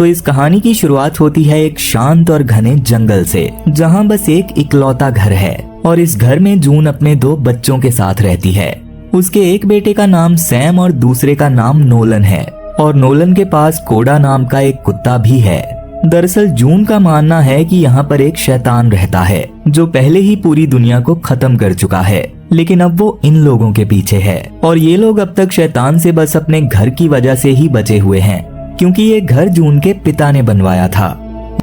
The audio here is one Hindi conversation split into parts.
तो इस कहानी की शुरुआत होती है एक शांत और घने जंगल से, जहाँ बस एक इकलौता घर है और इस घर में जून अपने 2 बच्चों के साथ रहती है। उसके एक बेटे का नाम सैम और दूसरे का नाम नोलन है और नोलन के पास कोडा नाम का एक कुत्ता भी है। दरअसल जून का मानना है कि यहाँ पर एक शैतान रहता है जो पहले ही पूरी दुनिया को खत्म कर चुका है, लेकिन अब वो इन लोगों के पीछे है और ये लोग अब तक शैतान से बस अपने घर की वजह से ही बचे हुए हैं, क्योंकि ये घर जून के पिता ने बनवाया था।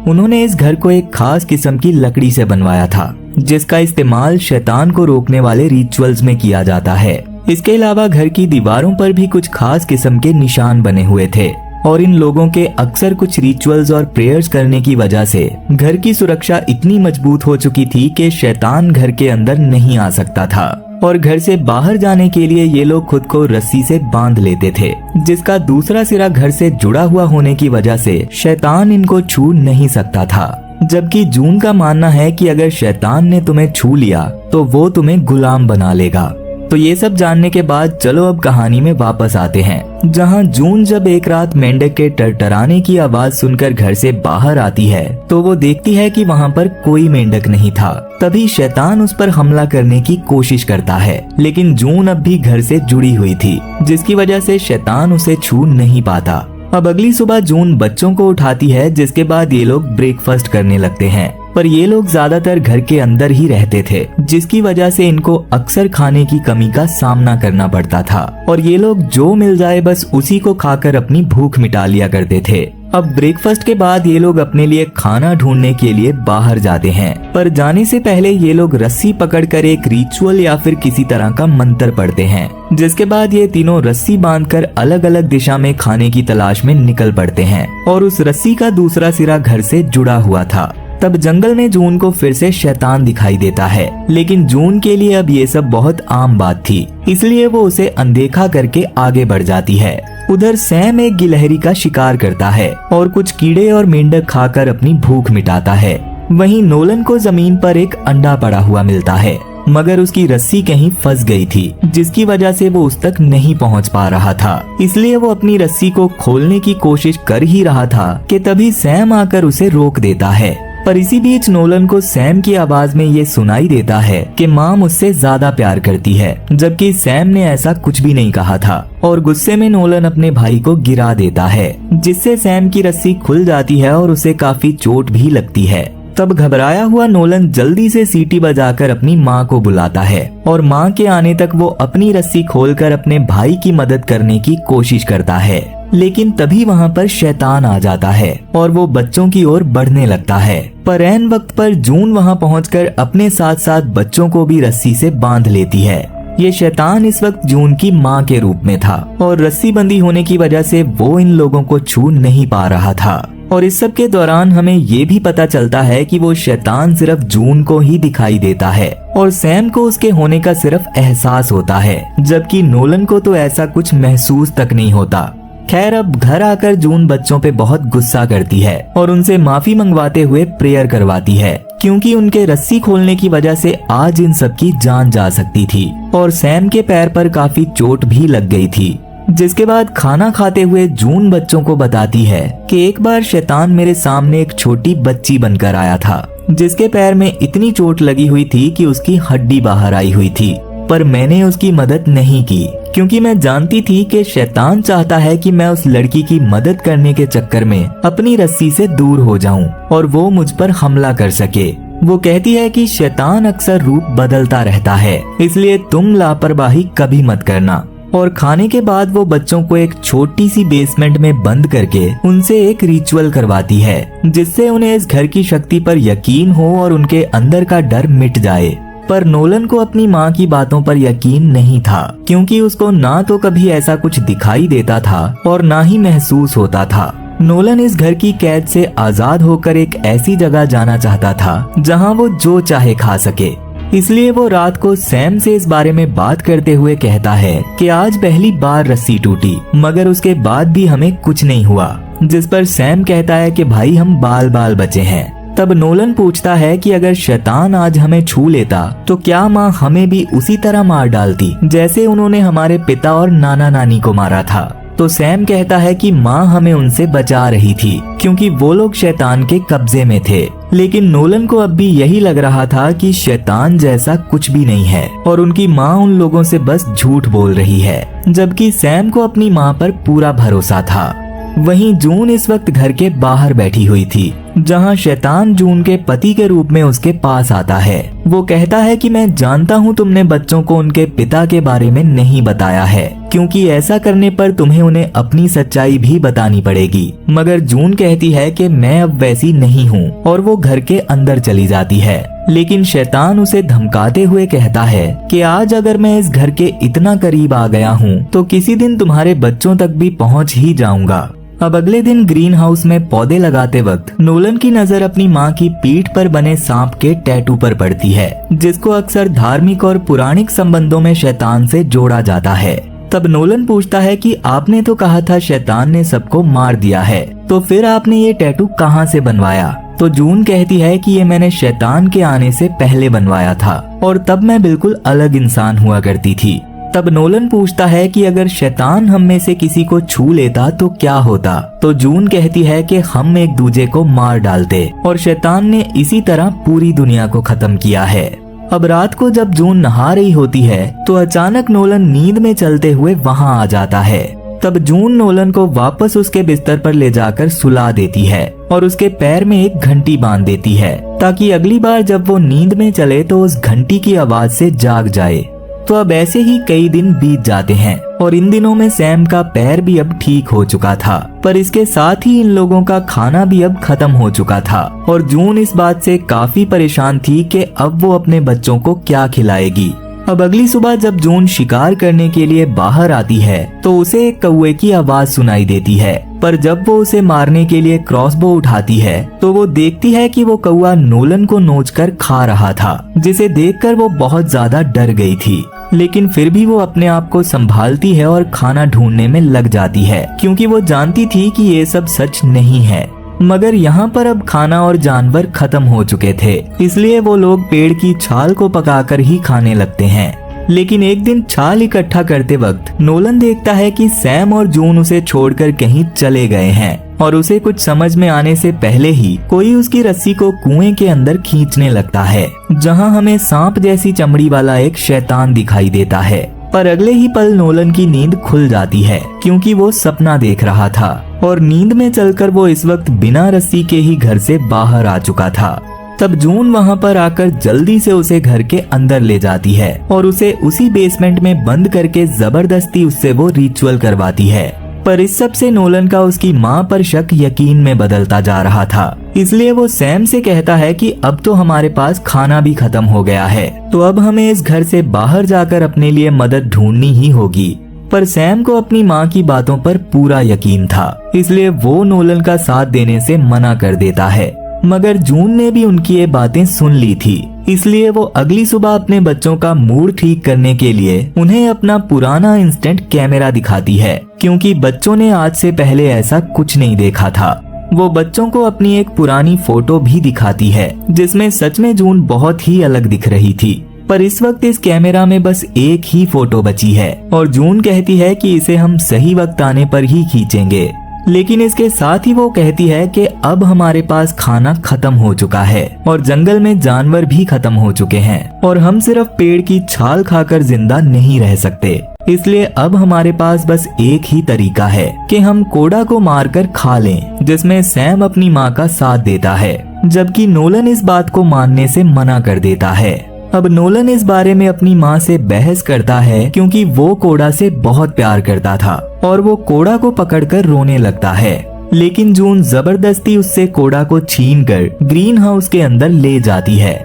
उन्होंने इस घर को एक खास किस्म की लकड़ी से बनवाया था, जिसका इस्तेमाल शैतान को रोकने वाले रिचुअल्स में किया जाता है। इसके अलावा घर की दीवारों पर भी कुछ खास किस्म के निशान बने हुए थे और इन लोगों के अक्सर कुछ रिचुअल्स और प्रेयर्स करने की वजह से घर की सुरक्षा इतनी मजबूत हो चुकी थी कि शैतान घर के अंदर नहीं आ सकता था और घर से बाहर जाने के लिए ये लोग खुद को रस्सी से बांध लेते थे, जिसका दूसरा सिरा घर से जुड़ा हुआ होने की वजह से शैतान इनको छू नहीं सकता था। जबकि जून का मानना है कि अगर शैतान ने तुम्हें छू लिया तो वो तुम्हें गुलाम बना लेगा। तो ये सब जानने के बाद चलो अब कहानी में वापस आते हैं, जहाँ जून जब एक रात मेंढक के टरटराने की आवाज सुनकर घर से बाहर आती है तो वो देखती है कि वहाँ पर कोई मेंढक नहीं था। तभी शैतान उस पर हमला करने की कोशिश करता है, लेकिन जून अब भी घर से जुड़ी हुई थी, जिसकी वजह से शैतान उसे छू नहीं पाता। अब अगली सुबह जून बच्चों को उठाती है, जिसके बाद ये लोग ब्रेकफास्ट करने लगते हैं। पर ये लोग ज्यादातर घर के अंदर ही रहते थे, जिसकी वजह से इनको अक्सर खाने की कमी का सामना करना पड़ता था और ये लोग जो मिल जाए बस उसी को खाकर अपनी भूख मिटा लिया करते थे। अब ब्रेकफास्ट के बाद ये लोग अपने लिए खाना ढूंढने के लिए बाहर जाते हैं, पर जाने से पहले ये लोग रस्सी पकड़कर एक रिचुअल या फिर किसी तरह का मंत्र पढ़ते हैं, जिसके बाद ये तीनों रस्सी बांधकर अलग अलग दिशा में खाने की तलाश में निकल पड़ते हैं और उस रस्सी का दूसरा सिरा घर से जुड़ा हुआ था। तब जंगल में जून को फिर से शैतान दिखाई देता है, लेकिन जून के लिए अब ये सब बहुत आम बात थी, इसलिए वो उसे अनदेखा करके आगे बढ़ जाती है। उधर सैम एक गिलहरी का शिकार करता है और कुछ कीड़े और मेंढक खाकर अपनी भूख मिटाता है। वहीं नोलन को जमीन पर एक अंडा पड़ा हुआ मिलता है, मगर उसकी रस्सी कहीं फंस गई थी, जिसकी वजह से वो उस तक नहीं पहुंच पा रहा था। इसलिए वो अपनी रस्सी को खोलने की कोशिश कर ही रहा था कि तभी सैम आकर उसे रोक देता है। पर इसी बीच नोलन को सैम की आवाज में ये सुनाई देता है कि माँ मुझसे ज्यादा प्यार करती है, जबकि सैम ने ऐसा कुछ भी नहीं कहा था और गुस्से में नोलन अपने भाई को गिरा देता है, जिससे सैम की रस्सी खुल जाती है और उसे काफी चोट भी लगती है। तब घबराया हुआ नोलन जल्दी से सीटी बजाकर अपनी माँ को बुलाता है और माँ के आने तक वो अपनी रस्सी खोलकर अपने भाई की मदद करने की कोशिश करता है, लेकिन तभी वहाँ पर शैतान आ जाता है और वो बच्चों की ओर बढ़ने लगता है। पर ऐन वक्त पर जून वहाँ पहुंचकर अपने साथ साथ बच्चों को भी रस्सी से बांध लेती है। ये शैतान इस वक्त जून की माँ के रूप में था और रस्सी बंदी होने की वजह से वो इन लोगों को छू नहीं पा रहा था। और इस सब के दौरान हमें ये भी पता चलता है कि वो शैतान सिर्फ जून को ही दिखाई देता है और सैम को उसके होने का सिर्फ एहसास होता है, जबकि नोलन को तो ऐसा कुछ महसूस तक नहीं होता। खैर अब घर आकर जून बच्चों पे बहुत गुस्सा करती है और उनसे माफी मंगवाते हुए प्रेयर करवाती है, क्योंकि उनके रस्सी खोलने की वजह से आज इन सब की जान जा सकती थी और सैम के पैर पर काफी चोट भी लग गई थी। जिसके बाद खाना खाते हुए जून बच्चों को बताती है कि एक बार शैतान मेरे सामने एक छोटी बच्ची बनकर आया था, जिसके पैर में इतनी चोट लगी हुई थी कि उसकी हड्डी बाहर आई हुई थी, पर मैंने उसकी मदद नहीं की क्योंकि मैं जानती थी कि शैतान चाहता है कि मैं उस लड़की की मदद करने के चक्कर में अपनी रस्सी से दूर हो जाऊं और वो मुझ पर हमला कर सके। वो कहती है कि शैतान अक्सर रूप बदलता रहता है, इसलिए तुम लापरवाही कभी मत करना। और खाने के बाद वो बच्चों को एक छोटी सी बेसमेंट में बंद करके उनसे एक रिचुअल करवाती है, जिससे उन्हें इस घर की शक्ति पर यकीन हो और उनके अंदर का डर मिट जाए। पर नोलन को अपनी माँ की बातों पर यकीन नहीं था, क्योंकि उसको ना तो कभी ऐसा कुछ दिखाई देता था और ना ही महसूस होता था। नोलन इस घर की कैद से आजाद होकर एक ऐसी जगह जाना चाहता था जहाँ वो जो चाहे खा सके। इसलिए वो रात को सैम से इस बारे में बात करते हुए कहता है कि आज पहली बार रस्सी टूटी, मगर उसके बाद भी हमें कुछ नहीं हुआ। जिस पर सैम कहता है कि भाई हम बाल बाल बचे हैं। तब नोलन पूछता है कि अगर शैतान आज हमें छू लेता तो क्या माँ हमें भी उसी तरह मार डालती जैसे उन्होंने हमारे पिता और नाना नानी को मारा था। तो सैम कहता है कि माँ हमें उनसे बचा रही थी क्योंकि वो लोग शैतान के कब्जे में थे। लेकिन नोलन को अब भी यही लग रहा था कि शैतान जैसा कुछ भी नहीं है और उनकी माँ उन लोगों से बस झूठ बोल रही है, जबकि सैम को अपनी माँ पर पूरा भरोसा था। वहीं जून इस वक्त घर के बाहर बैठी हुई थी, जहां शैतान जून के पति के रूप में उसके पास आता है। वो कहता है कि मैं जानता हूं तुमने बच्चों को उनके पिता के बारे में नहीं बताया है, क्योंकि ऐसा करने पर तुम्हें उन्हें अपनी सच्चाई भी बतानी पड़ेगी। मगर जून कहती है कि मैं अब वैसी नहीं हूं और वो घर के अंदर चली जाती है। लेकिन शैतान उसे धमकाते हुए कहता है कि आज अगर मैं इस घर के इतना करीब आ गया हूँ तो किसी दिन तुम्हारे बच्चों तक भी पहुँच ही जाऊंगा। अब अगले दिन ग्रीन हाउस में पौधे लगाते वक्त नोलन की नजर अपनी माँ की पीठ पर बने सांप के टैटू पर पड़ती है, जिसको अक्सर धार्मिक और पुराणिक संबंधों में शैतान से जोड़ा जाता है। तब नोलन पूछता है कि आपने तो कहा था शैतान ने सबको मार दिया है, तो फिर आपने ये टैटू कहाँ से बनवाया? तो जून कहती है कि ये मैंने शैतान के आने से पहले बनवाया था और तब मैं बिल्कुल अलग इंसान हुआ करती थी। तब नोलन पूछता है कि अगर शैतान हम में से किसी को छू लेता तो क्या होता? तो जून कहती है कि हम एक दूसरे को मार डालते और शैतान ने इसी तरह पूरी दुनिया को खत्म किया है। अब रात को जब जून नहा रही होती है तो अचानक नोलन नींद में चलते हुए वहां आ जाता है। तब जून नोलन को वापस उसके बिस्तर पर ले जाकर सुला देती है और उसके पैर में एक घंटी बांध देती है, ताकि अगली बार जब वो नींद में चले तो उस घंटी की आवाज से जाग जाए। तो अब ऐसे ही कई दिन बीत जाते हैं और इन दिनों में सैम का पैर भी अब ठीक हो चुका था, पर इसके साथ ही इन लोगों का खाना भी अब खत्म हो चुका था और जून इस बात से काफी परेशान थी कि अब वो अपने बच्चों को क्या खिलाएगी। अब अगली सुबह जब जून शिकार करने के लिए बाहर आती है तो उसे एक कौवे की आवाज सुनाई देती है, पर जब वो उसे मारने के लिए क्रॉसबो उठाती है तो वो देखती है कि वो कौवा नोलन को नोचकर खा रहा था, जिसे देखकर वो बहुत ज्यादा डर गई थी। लेकिन फिर भी वो अपने आप को संभालती है और खाना ढूंढने में लग जाती है, क्योंकि वो जानती थी कि ये सब सच नहीं है। मगर यहाँ पर अब खाना और जानवर खत्म हो चुके थे, इसलिए वो लोग पेड़ की छाल को पकाकर ही खाने लगते हैं। लेकिन एक दिन छाल इकट्ठा करते वक्त नोलन देखता है कि सैम और जून उसे छोड़कर कहीं चले गए हैं और उसे कुछ समझ में आने से पहले ही कोई उसकी रस्सी को कुएं के अंदर खींचने लगता है, जहां हमें सांप जैसी चमड़ी वाला एक शैतान दिखाई देता है। पर अगले ही पल नोलन की नींद खुल जाती है, क्योंकि वो सपना देख रहा था और नींद में चलकर वो इस वक्त बिना रस्सी के ही घर से बाहर आ चुका था। तब जून वहां पर आकर जल्दी से उसे घर के अंदर ले जाती है और उसे उसी बेसमेंट में बंद करके जबरदस्ती उससे वो रिचुअल करवाती है। पर इस सब से नोलन का उसकी माँ पर शक यकीन में बदलता जा रहा था, इसलिए वो सैम से कहता है कि अब तो हमारे पास खाना भी खत्म हो गया है, तो अब हमें इस घर से बाहर जाकर अपने लिए मदद ढूंढनी ही होगी। पर सैम को अपनी माँ की बातों पर पूरा यकीन था, इसलिए वो नोलन का साथ देने से मना कर देता है। मगर जून ने भी उनकी ये बातें सुन ली थी, इसलिए वो अगली सुबह अपने बच्चों का मूड ठीक करने के लिए उन्हें अपना पुराना इंस्टेंट कैमरा दिखाती है, क्योंकि बच्चों ने आज से पहले ऐसा कुछ नहीं देखा था। वो बच्चों को अपनी एक पुरानी फोटो भी दिखाती है, जिसमें सच में जून बहुत ही अलग दिख रही थी। पर इस वक्त इस कैमरा में बस एक ही फोटो बची है और जून कहती है कि इसे हम सही वक्त आने पर ही खींचेंगे। लेकिन इसके साथ ही वो कहती है कि अब हमारे पास खाना खत्म हो चुका है और जंगल में जानवर भी खत्म हो चुके हैं और हम सिर्फ पेड़ की छाल खाकर जिंदा नहीं रह सकते। इसलिए अब हमारे पास बस एक ही तरीका है कि हम कोड़ा को मारकर खा लें, जिसमें सैम अपनी माँ का साथ देता है, जबकि नोलन इस बात को मानने से मना कर देता है। अब नोलन इस बारे में अपनी माँ से बहस करता है, क्योंकि वो कोड़ा से बहुत प्यार करता था और वो कोड़ा को पकड़कर रोने लगता है। लेकिन जून जबरदस्ती उससे कोड़ा को छीनकर ग्रीन हाउस के अंदर ले जाती है।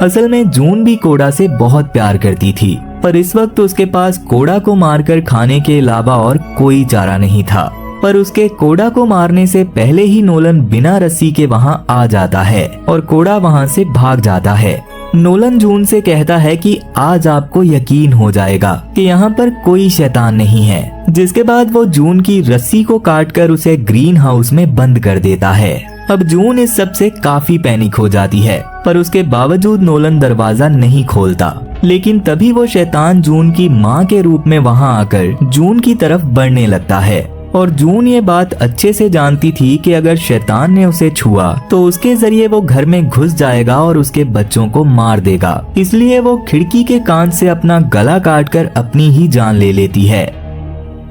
असल में जून भी कोड़ा से बहुत प्यार करती थी, पर इस वक्त उसके पास कोड़ा को मारकर खाने के अलावा और कोई चारा नहीं था। पर उसके कोड़ा को मारने से पहले ही नोलन बिना रस्सी के वहां आ जाता है और कोड़ा वहां से भाग जाता है। नोलन जून से कहता है कि आज आपको यकीन हो जाएगा कि यहाँ पर कोई शैतान नहीं है, जिसके बाद वो जून की रस्सी को काटकर उसे ग्रीन हाउस में बंद कर देता है। अब जून इस सब से काफी पैनिक हो जाती है, पर उसके बावजूद नोलन दरवाजा नहीं खोलता। लेकिन तभी वो शैतान जून की माँ के रूप में वहाँ आकर जून की तरफ बढ़ने लगता है और जून ये बात अच्छे से जानती थी कि अगर शैतान ने उसे छुआ तो उसके जरिए वो घर में घुस जाएगा और उसके बच्चों को मार देगा। इसलिए वो खिड़की के कान से अपना गला काटकर अपनी ही जान ले लेती है।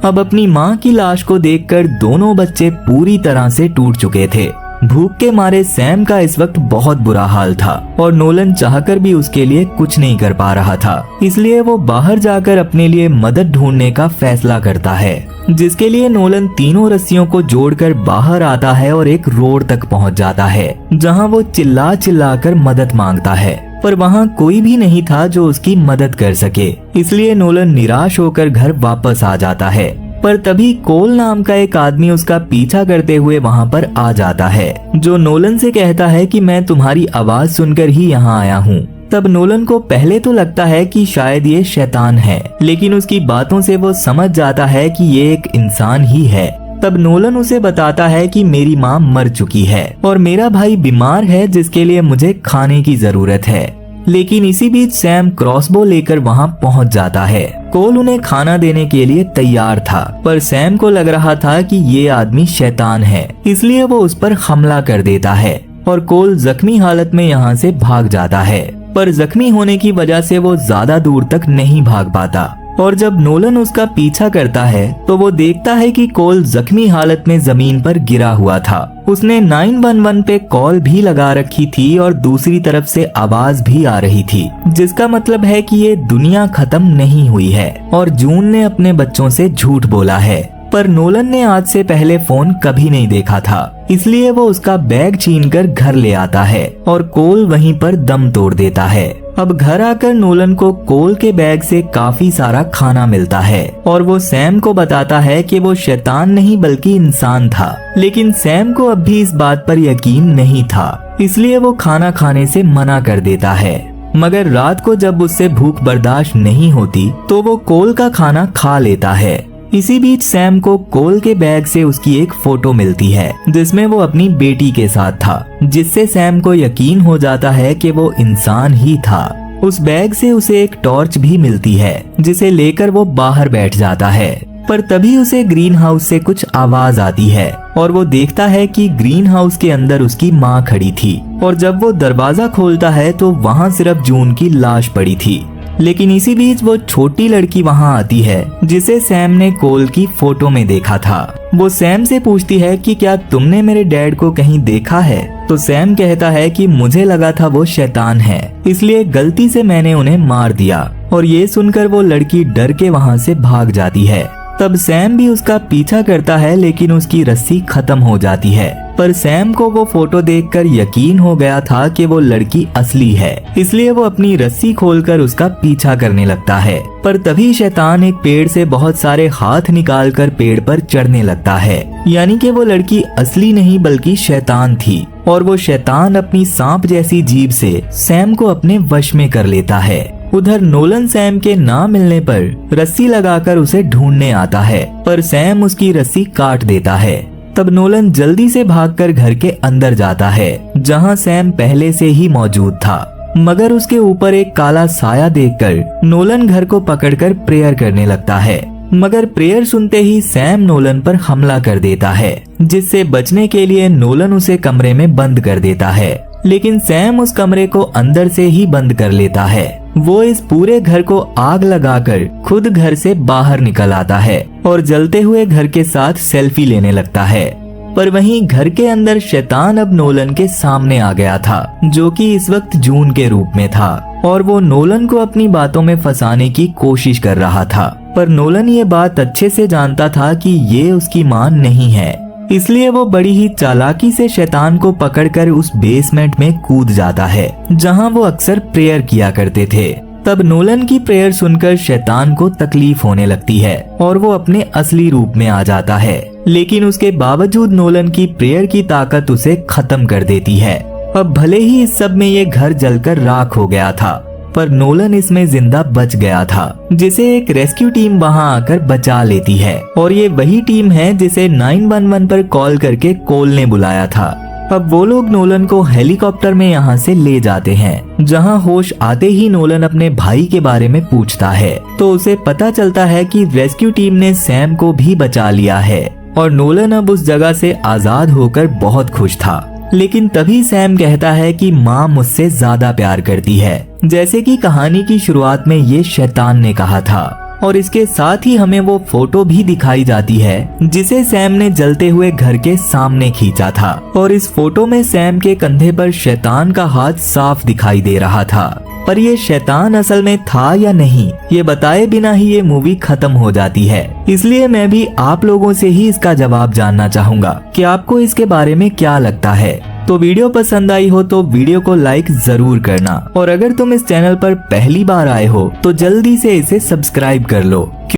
अब अपनी माँ की लाश को देखकर दोनों बच्चे पूरी तरह से टूट चुके थे। भूख के मारे सैम का इस वक्त बहुत बुरा हाल था और नोलन चाहकर भी उसके लिए कुछ नहीं कर पा रहा था। इसलिए वो बाहर जाकर अपने लिए मदद ढूंढने का फैसला करता है, जिसके लिए नोलन तीनों रस्सियों को जोड़कर बाहर आता है और एक रोड तक पहुंच जाता है, जहां वो चिल्ला चिल्ला कर मदद मांगता है, पर वहां कोई भी नहीं था जो उसकी मदद कर सके। इसलिए नोलन निराश होकर घर वापस आ जाता है। पर तभी कोल नाम का एक आदमी उसका पीछा करते हुए वहां पर आ जाता है, जो नोलन से कहता है कि मैं तुम्हारी आवाज सुनकर ही यहाँ आया हूँ। तब नोलन को पहले तो लगता है कि शायद ये शैतान है, लेकिन उसकी बातों से वो समझ जाता है कि ये एक इंसान ही है। तब नोलन उसे बताता है कि मेरी माँ मर चुकी है और मेरा भाई बीमार है, जिसके लिए मुझे खाने की जरूरत है। लेकिन इसी बीच सैम क्रॉसबो लेकर वहां पहुंच जाता है। कोल उन्हें खाना देने के लिए तैयार था, पर सैम को लग रहा था कि ये आदमी शैतान है, इसलिए वो उस पर हमला कर देता है और कोल जख्मी हालत में यहाँ से भाग जाता है। पर जख्मी होने की वजह से वो ज्यादा दूर तक नहीं भाग पाता और जब नोलन उसका पीछा करता है तो वो देखता है कि कोल जख्मी हालत में जमीन पर गिरा हुआ था। उसने 911 पे कॉल भी लगा रखी थी और दूसरी तरफ से आवाज भी आ रही थी, जिसका मतलब है कि ये दुनिया खत्म नहीं हुई है और जून ने अपने बच्चों से झूठ बोला है। पर नोलन ने आज से पहले फोन कभी नहीं देखा था, इसलिए वो उसका बैग छीनकर घर ले आता है और कोल वहीं पर दम तोड़ देता है। अब घर आकर नोलन को कोल के बैग से काफी सारा खाना मिलता है और वो सैम को बताता है कि वो शैतान नहीं बल्कि इंसान था। लेकिन सैम को अब भी इस बात पर यकीन नहीं था, इसलिए वो खाना खाने से मना कर देता है। मगर रात को जब उससे भूख बर्दाश्त नहीं होती तो वो कोल का खाना खा लेता है। इसी बीच सैम को कोल के बैग से उसकी एक फोटो मिलती है, जिसमें वो अपनी बेटी के साथ था, जिससे सैम को यकीन हो जाता है कि वो इंसान ही था। उस बैग से उसे एक टॉर्च भी मिलती है, जिसे लेकर वो बाहर बैठ जाता है। पर तभी उसे ग्रीन हाउस से कुछ आवाज आती है और वो देखता है कि ग्रीन हाउस के अंदर उसकी माँ खड़ी थी और जब वो दरवाजा खोलता है तो वहाँ सिर्फ जून की लाश पड़ी थी। लेकिन इसी बीच वो छोटी लड़की वहां आती है, जिसे सैम ने कोल की फोटो में देखा था। वो सैम से पूछती है कि क्या तुमने मेरे डैड को कहीं देखा है? तो सैम कहता है कि मुझे लगा था वो शैतान है, इसलिए गलती से मैंने उन्हें मार दिया। और ये सुनकर वो लड़की डर के वहां से भाग जाती है। तब सैम भी उसका पीछा करता है, लेकिन उसकी रस्सी खत्म हो जाती है। पर सैम को वो फोटो देखकर यकीन हो गया था कि वो लड़की असली है, इसलिए वो अपनी रस्सी खोलकर उसका पीछा करने लगता है। पर तभी शैतान एक पेड़ से बहुत सारे हाथ निकालकर पेड़ पर चढ़ने लगता है, यानी कि वो लड़की असली नहीं बल्कि शैतान थी। और वो शैतान अपनी सांप जैसी जीभ से सैम को अपने वश में कर लेता है। उधर नोलन सैम के ना मिलने पर रस्सी लगाकर उसे ढूंढने आता है, पर सैम उसकी रस्सी काट देता है। तब नोलन जल्दी से भागकर घर के अंदर जाता है, जहां सैम पहले से ही मौजूद था। मगर उसके ऊपर एक काला साया देखकर नोलन घर को पकड़कर प्रेयर करने लगता है। मगर प्रेयर सुनते ही सैम नोलन पर हमला कर देता है, जिससे बचने के लिए नोलन उसे कमरे में बंद कर देता है। लेकिन सैम उस कमरे को अंदर से ही बंद कर लेता है। वो इस पूरे घर को आग लगाकर खुद घर से बाहर निकल आता है और जलते हुए घर के साथ सेल्फी लेने लगता है। पर वहीं घर के अंदर शैतान अब नोलन के सामने आ गया था, जो कि इस वक्त जून के रूप में था, और वो नोलन को अपनी बातों में फंसाने की कोशिश कर रहा था। पर नोलन ये बात अच्छे से जानता था कि ये उसकी माँ नहीं है, इसलिए वो बड़ी ही चालाकी से शैतान को पकड़कर उस बेसमेंट में कूद जाता है, जहां वो अक्सर प्रेयर किया करते थे। तब नोलन की प्रेयर सुनकर शैतान को तकलीफ होने लगती है और वो अपने असली रूप में आ जाता है। लेकिन उसके बावजूद नोलन की प्रेयर की ताकत उसे खत्म कर देती है। अब भले ही इस सब में ये घर जलकर राख हो गया था, पर नोलन इसमें जिंदा बच गया था, जिसे एक रेस्क्यू टीम वहां आकर बचा लेती है। और ये वही टीम है जिसे 911 पर कॉल करके कोल ने बुलाया था। अब वो लोग नोलन को हेलीकॉप्टर में यहाँ से ले जाते हैं, जहाँ होश आते ही नोलन अपने भाई के बारे में पूछता है, तो उसे पता चलता है कि रेस्क्यू टीम ने सैम को भी बचा लिया है। और नोलन अब उस जगह से आजाद होकर बहुत खुश था। लेकिन तभी सैम कहता है कि माँ मुझसे ज्यादा प्यार करती है, जैसे कि कहानी की शुरुआत में ये शैतान ने कहा था। और इसके साथ ही हमें वो फोटो भी दिखाई जाती है जिसे सैम ने जलते हुए घर के सामने खींचा था। और इस फोटो में सैम के कंधे पर शैतान का हाथ साफ दिखाई दे रहा था। पर ये शैतान असल में था या नहीं, ये बताए बिना ही ये मूवी खत्म हो जाती है। इसलिए मैं भी आप लोगों से ही इसका जवाब जानना चाहूंगा कि आपको इसके बारे में क्या लगता है। तो वीडियो पसंद आई हो तो वीडियो को लाइक जरूर करना, और अगर तुम इस चैनल पर पहली बार आए हो तो जल्दी से इसे सब्सक्राइब कर लो।